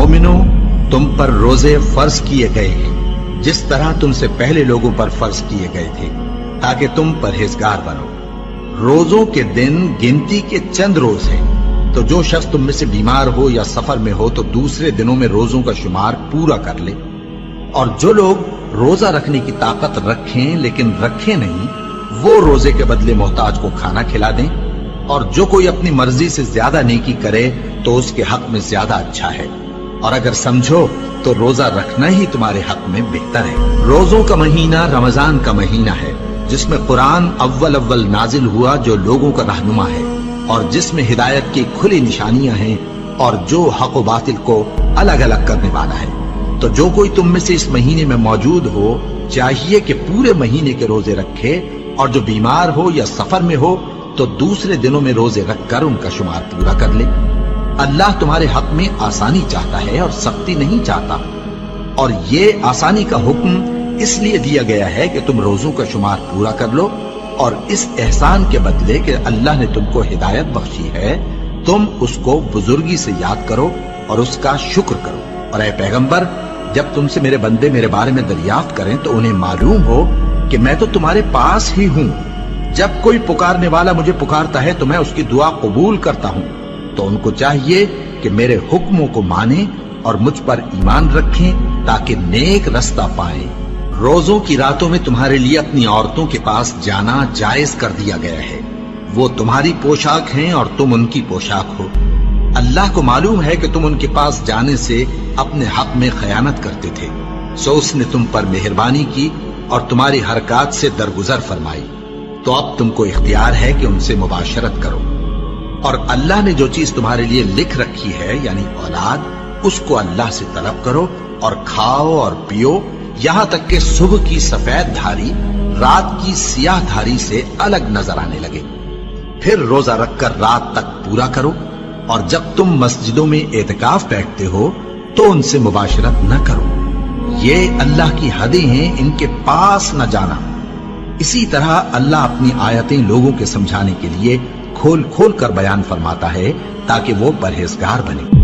मोमिनो, तुम पर रोजे फर्ज किए गए हैं जिस तरह तुमसे पहले लोगों पर फर्ज किए गए थे, ताकि तुम परहेजगार बनो। रोजों के दिन गिनती के चंद रोज हैं, तो जो शख्स तुम में से बीमार हो या सफर में हो तो दूसरे दिनों में रोजों का शुमार पूरा कर ले। और जो लोग रोजा रखने की ताकत रखें लेकिन रखें नहीं, वो रोजे के बदले मोहताज को खाना खिला दें। और जो कोई अपनी मर्जी से ज्यादा नेकी करे तो उसके हक में ज्यादा अच्छा है। और अगर समझो तो रोजा रखना ही तुम्हारे हक में बेहतर है। रोजों का महीना रमजान का महीना है, जिसमें कुरान अव्वल नाजिल हुआ, जो लोगों का रहनुमा है और जिसमें हिदायत की खुली निशानियां हैं और जो हक व बातिल को अलग अलग करने वाला है। तो जो कोई तुम में से इस महीने में मौजूद हो, चाहिए कि पूरे महीने के रोजे रखे, और जो बीमार हो या सफर में हो तो दूसरे दिनों में रोजे रखकर उनका शुमार पूरा कर ले। अल्लाह तुम्हारे हक में आसानी चाहता है और सख्ती नहीं चाहता। और ये आसानी का हुक्म इसलिए दिया गया है कि तुम रोजों का शुमार पूरा कर लो, और इस एहसान के बदले कि अल्लाह ने तुमको हिदायत बख्शी है, तुम उसको बुजुर्गी से याद करो और उसका शुक्र करो। और ऐ पैगंबर, जब तुमसे मेरे बंदे मेरे बारे में दरियाफ्त करें तो उन्हें मालूम हो कि मैं तो तुम्हारे पास ही हूं। जब कोई पुकारने वाला मुझे पुकारता है तो मैं उसकी दुआ कबूल करता हूं। तो उनको चाहिए कि मेरे हुक्मों को माने और मुझ पर ईमान रखें, ताकि नेक रास्ता पाएं। रोजों की रातों में तुम्हारे लिए अपनी औरतों के पास जाना जायज कर दिया गया है। वो तुम्हारी पोशाक हैं और तुम उनकी पोशाक हो। अल्लाह को मालूम है कि तुम उनके पास जाने से अपने हक में खयानत करते थे, सो उसने तुम पर मेहरबानी की और तुम्हारी हरकत से दरगुजर फरमाई। तो अब तुमको इख्तियार है कि उनसे मुबाशरत करो। और अल्लाह ने जो चीज तुम्हारे लिए लिख रखी है, यानी औलाद, उसको अल्लाह से तलब करो और खाओ और पियो, यहां तक कि सुबह की सफेद धारी रात की सियाह धारी से अलग नजर आने लगे। फिर रोजा रखकर रात तक पूरा करो। और जब तुम मस्जिदों में एतकाफ बैठते हो तो उनसे मुबाशरत न करो। ये अल्लाह की हदें हैं, इनके पास न जाना। इसी तरह अल्लाह अपनी आयतें लोगों के समझाने के लिए खोल खोल कर बयान फरमाता है, ताकि वो परहेजगार बने।